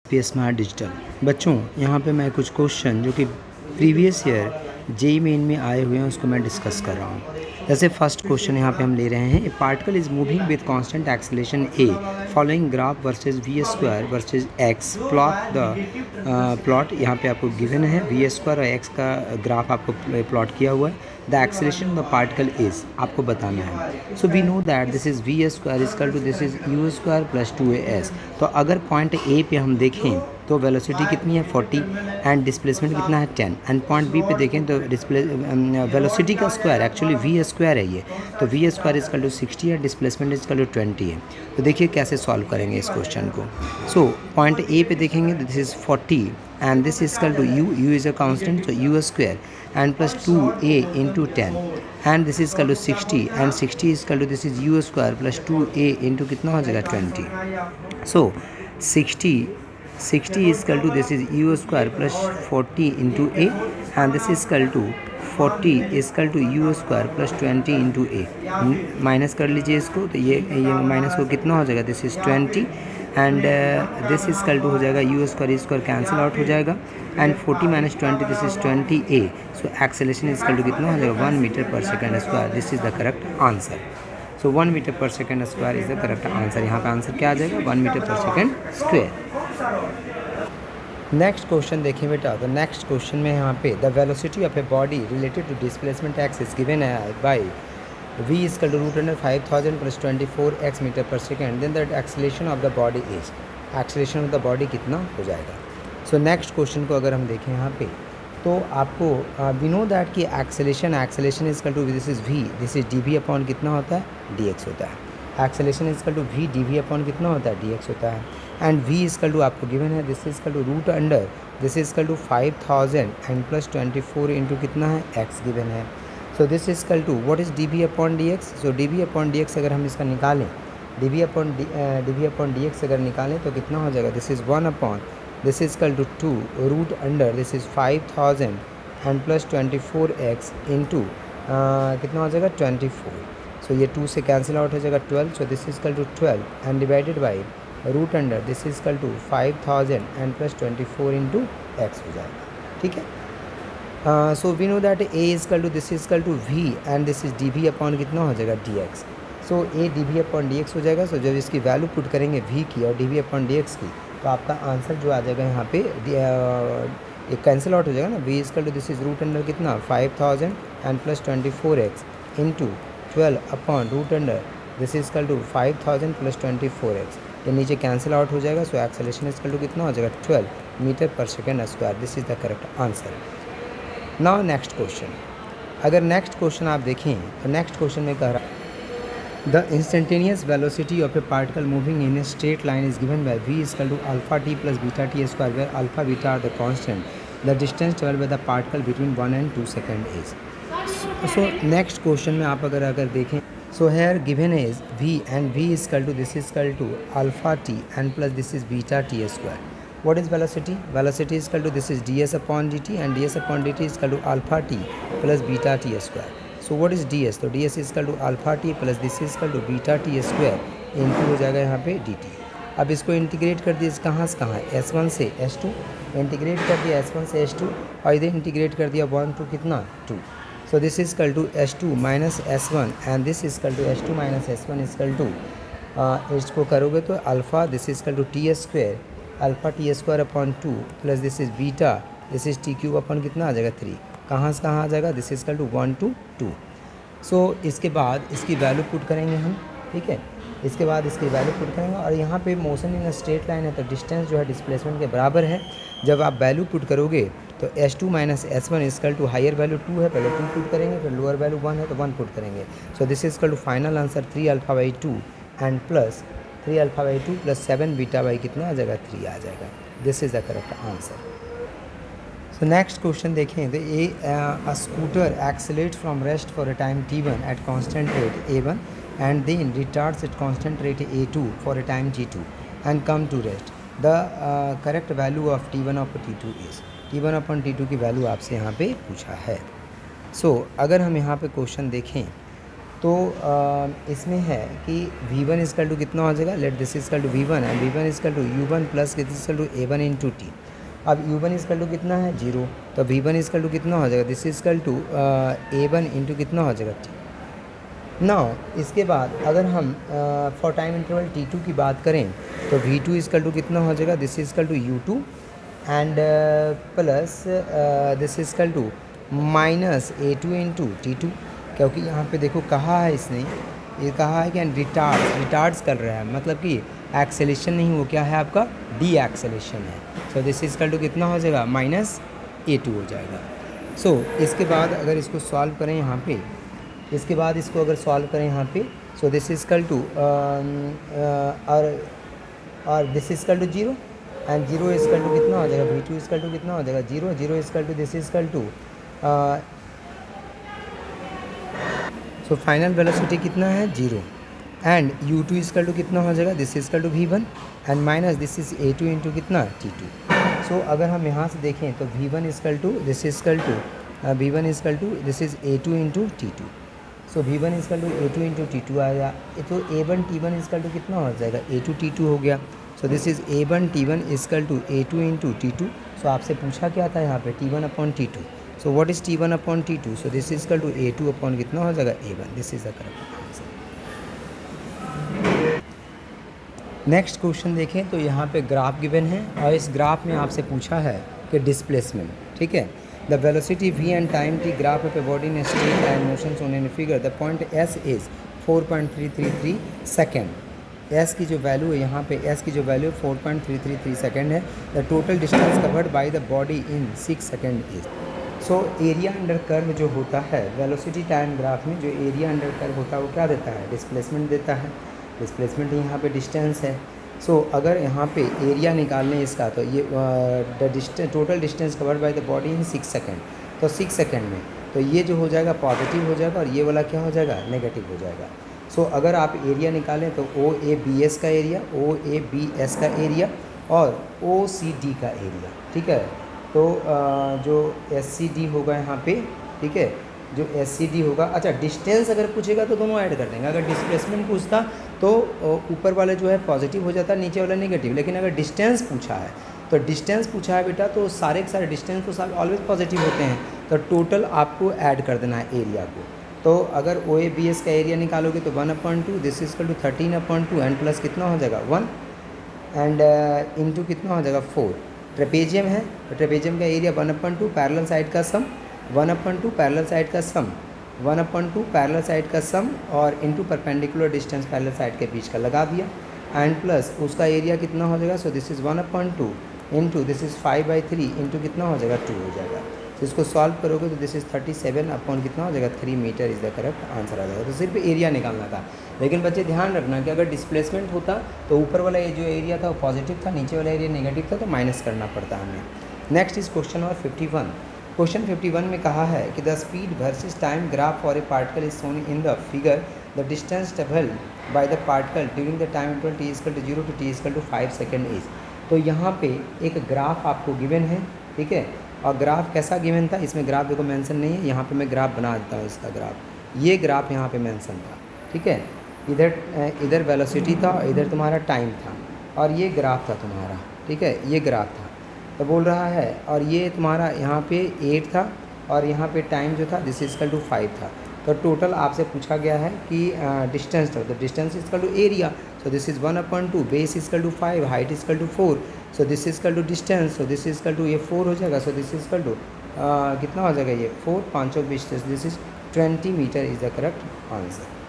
P smart digital बच्चों, यहाँ पे मैं कुछ क्वेश्चन जो कि प्रीवियस ईयर जेई मेन में आए हुए हैं उसको मैं डिस्कस कर रहा हूँ। जैसे फर्स्ट क्वेश्चन यहाँ पे हम ले रहे हैं, a particle is moving with constant acceleration a following graph versus v square versus x plot the plot यहाँ पे आपको गिवन है वी स्क्वायर और एक्स का ग्राफ आपको प्लॉट किया हुआ है। The acceleration of the particle is आपको बताना है। So we know that this is v square is equal to this is u square plus 2as। तो अगर पॉइंट ए पे हम देखें तो वेलोसिटी कितनी है 40 एंड डिस्प्लेसमेंट कितना है 10, एंड पॉइंट बी पे देखें तो वेलोसिटी का स्क्वायर एक्चुअली वी स्क्वायर है ये, तो वी स्क्वायर इजकल टू 60 है, डिस्प्लेसमेंट इजकल टू 20 है। तो देखिए कैसे सॉल्व करेंगे इस क्वेश्चन को। सो पॉइंट ए पे देखेंगे तो this is 40 and this is equal to u is a constant, so u square and plus 2a into 10 and this is equal to 60 and 60 is equal to this is u square plus 2a into कितना हो जाएगा 20। so 60 is equal to this is u square plus 40 into a and this is equal to 40 is equal to u square plus 20 into a। Minus कर लीजिए इसको, तो ये minus को कितना हो जाएगा this is 20 and this is equal to हो जाएगा यू स्क्वायर कैंसिल आउट हो जाएगा and 40 minus 20 this is 20a। So acceleration is equal to कितना हो जाएगा 1 मीटर पर second square. This is the correct answer. So 1 metre पर second square is the correct answer. यहाँ का आंसर क्या आ जाएगा 1 मीटर पर सेकेंड स्क्वायर। नेक्स्ट क्वेश्चन देखिए बेटा। द नेक्स्ट क्वेश्चन में यहाँ पे the velocity of a body related to displacement x is given है by v is equal to root under 5000 plus 24x meter per second, then the acceleration of the body is, acceleration of the body कितना हो जाएगा। सो next question को अगर हम देखें यहाँ पे तो आपको वी नो दैट कि acceleration is equal to this is v, this is dv upon कितना होता है dx होता है। Acceleration is equal to v dv upon कितना होता है dx होता है and v is equal to आपको गिवन है this is equal to root under this is equal to 5000 and plus 24 into कितना है x गिवन है। So this is equal to what is dv upon dx। So dv upon dx अगर हम इसका निकालें dv upon dx अगर निकालें तो कितना हो जाएगा this is 1 upon this is equal to 2 root under this is 5000 and plus 24x into कितना हो जाएगा 24। सो ये 2 से कैंसिल आउट हो जाएगा 12। So this is equal to 12 and divided by root under this is equal to 5000 and plus 24 into x हो जाएगा। ठीक है। So we know that a is equal to this is equal to v and this is dv upon कितना हो जाएगा dx। सो a dv upon dx हो जाएगा। सो जब इसकी वैल्यू पुट करेंगे v की और dv अपॉन dx की तो आपका आंसर जो आ जाएगा यहाँ पे एक कैंसिल आउट हो जाएगा ना। v is equal to this is root under कितना 5000 and plus 24x into 12 upon root under this is equal to 5000 plus 24x। ये नीचे कैंसिल आउट हो जाएगा। So acceleration is equal to कितना हो जाएगा 12 मीटर पर second square. This is the correct answer. Now next question, अगर next question आप देखें तो नेक्स्ट क्वेश्चन में कह रहा the instantaneous velocity of A particle moving in a straight line is given by v is equal to alpha t plus beta t square where alpha beta are the constant the distance travel by the particle between 1 and 2 second is. So next question में आप अगर देखें so here given is v and v is equal to this is equal to alpha t and plus this is beta t square. What is velocity? Velocity is equal to this is ds upon dt and ds upon dt is equal to alpha t plus beta t square. So what is ds? तो ds is equal to alpha t plus this is equal to beta t square into हो जाएगा यहाँ पे dt। अब इसको integrate कर दिया कहाँ से कहाँ s1 से s2, इंटीग्रेट कर दिया s1 से s2 और इधर इंटीग्रेट कर दिया 1 to कितना 2। So this is equal to s2 minus s1 and this is equal to s2 minus s1 is equal to इसको करोगे तो alpha this is equal to t square alpha t square upon 2 plus this is beta this is t cube upon कितना आ जाएगा 3। कहाँ से कहाँ आ जाएगा this is equal to 1 to 2। सो इसके बाद इसकी वैल्यू पुट करेंगे हम। ठीक है, इसके बाद इसकी वैल्यू पुट करेंगे और यहाँ पे मोशन इन स्ट्रेट लाइन है तो डिस्टेंस जो है डिस्प्लेसमेंट के बराबर है। जब आप वैल्यू पुट करोगे तो s2 minus s1 is equal to higher value 2 है, पहले 2 पुट करेंगे, फिर लोअर वैल्यू 1 है तो 1 पुट करेंगे। So this is equal to final answer 3 alpha by 2 and plus 3 alpha by 2 plus 7 beta by कितना आ जाएगा 3 आ जाएगा। This is the correct answer. So next question देखें तो a scooter accelerates from rest for a time t1 at constant rate a1 and then retards at constant rate a2 for a time t2 and come to rest. The correct value of t1 of t2 is t1 upon t2 की value आपसे यहाँ पे पूछा है। सो अगर हम यहाँ पे क्वेश्चन देखें तो इसमें है कि v1 इजकल टू कितना हो जाएगा, let this is equal to v1 and v1 is equal to u1 plus this is equal to a1 into t. अब u1 इजकल टू कितना है 0, तो v1 इजकल टू कितना हो जाएगा, this is equal to a1 into कितना हो जाएगा टी। नाउ इसके बाद अगर हम फॉर टाइम इंटरवल t2 की बात करें तो v2 इजकल टू कितना हो जाएगा, this is equal to u2 and plus this is equal to minus a2 into टी2, क्योंकि यहाँ पे देखो कहा है इसने, ये कहा है कि रिटार्ड्स कर रहा है, मतलब कि एक्सेलेशन नहीं, वो क्या है आपका डी एक्सेलेशन है। सो दिस इजकल टू कितना हो जाएगा माइनस a2 हो जाएगा। सो इसके बाद अगर इसको सॉल्व करें यहाँ पे, इसके बाद इसको अगर सॉल्व करें यहाँ पे, सो दिस इजकल टू और this is equal to 0 and 0 is equal to कितना हो जाएगा, v2 इजकल टू कितना हो जाएगा 0, 0 is equal to this is equal to so final velocity कितना है 0 एंड u2 इजकल टू कितना हो जाएगा, this is equal to v1 and minus this is a2 into कितना t2। सो अगर हम यहाँ से देखें तो v1 is equal to this is equal to v1 is equal to this is a2 into t2। So v1 is equal to a2 into टी2 आएगा, तो a1 t1 इजकल टू कितना हो जाएगा a2 t2 हो गया। So this is a1 t1 is equal to a2 into टी2। So आपसे पूछा क्या था यहाँ पे t1 upon t2, so what is t1 upon t2, so this is equal to a2 upon कितना हो जाएगा a1, this is the correct answer. Next question देखें तो यहाँ पे ग्राफ गिवन है और इस ग्राफ में आपसे पूछा है कि डिस्प्लेसमेंट, ठीक है, the velocity v and time t graph of a body in straight line motion shown in figure, the point s is 4.333 second. s की जो वैल्यू है यहाँ पे, s की जो वैल्यू 4.333 सेकेंड है। The total distance covered by the body in 6 second is. So area under curve जो होता है वेलोसिटी टाइम ग्राफ में, जो एरिया अंडर कर्व होता है वो क्या देता है, डिस्प्लेसमेंट देता है। डिस्प्लेसमेंट यहाँ पे डिस्टेंस है। सो अगर यहाँ पे एरिया निकाल लें इसका, तो ये the distance total distance covered by the body in 6 second, तो 6 सेकेंड में तो ये जो हो जाएगा पॉजिटिव हो जाएगा और ये वाला क्या हो जाएगा नेगेटिव हो जाएगा। सो अगर आप एरिया निकालें तो OABS का एरिया, OABS का एरिया और OCD का एरिया, ठीक है। तो जो SCD होगा यहाँ पे, ठीक है, जो SCD होगा, अच्छा डिस्टेंस अगर पूछेगा तो दोनों ऐड कर देंगे। अगर डिस्प्लेसमेंट पूछता तो ऊपर वाला जो है पॉजिटिव हो जाता, नीचे वाला नेगेटिव, लेकिन अगर डिस्टेंस पूछा है तो डिस्टेंस पूछा है बेटा तो सारे के सारे डिस्टेंस तो सारे ऑलवेज पॉजिटिव होते हैं, तो टोटल आपको ऐड कर देना है एरिया को। तो अगर OABS का एरिया निकालोगे तो 1/2 this is equal to 13/2 and plus कितना हो जाएगा 1 एंड इंटू कितना हो जाएगा 4। ट्रेपेजियम है तो ट्रेपेजियम का एरिया 1/2 पैरेलल साइड का सम, 1/2 पैरेलल साइड का सम, 1/2 पैरेलल साइड का सम और into perpendicular distance parallel side के बीच का लगा दिया एंड प्लस उसका एरिया कितना हो जाएगा, सो this is 1/2 into this is 5/3 into कितना हो जाएगा 2 हो जाएगा। तो इसको सॉल्व करोगे तो दिस इज़ 37 अपॉन कितना हो जाएगा 3 metre is the correct answer आ जाएगा। तो सिर्फ एरिया निकालना था, लेकिन बच्चे ध्यान रखना कि अगर डिस्प्लेसमेंट होता तो ऊपर वाला ये जो एरिया था वो पॉजिटिव था, नीचे वाला एरिया नेगेटिव था, तो माइनस करना पड़ता हमें। Next is question number 51। Question 51 में कहा है कि the speed versus time graph for a particle is shown in the figure, the distance travelled by the particle during the time interval t is equal to 0 to t is equal to 5 second is. तो यहाँ पे एक graph आपको given है, ठीक है, और graph कैसा गिवन था, इसमें ग्राफ देखो मेंशन नहीं है, यहाँ पे मैं ग्राफ बना देता हूँ इसका ग्राफ। ये ग्राफ यहाँ पे मेंशन था, ठीक है, इधर वेलोसिटी था और इधर तुम्हारा टाइम था और ये ग्राफ था तुम्हारा, ठीक है, ये ग्राफ था। तो बोल रहा है और ये तुम्हारा यहाँ पे 8 था और यहाँ पे टाइम जो था दिस इजकल टू 5 था। तो टोटल आपसे पूछा गया है कि डिस्टेंस, तो distance is equal to area, so this is 1/2, base is equal to 5, height is equal to 4, so this is equal to distance, so this is equal to ये 4 हो जाएगा, सो दिस इजकल टू कितना हो जाएगा ये 4, 5 20, this is 20 metre is the correct answer.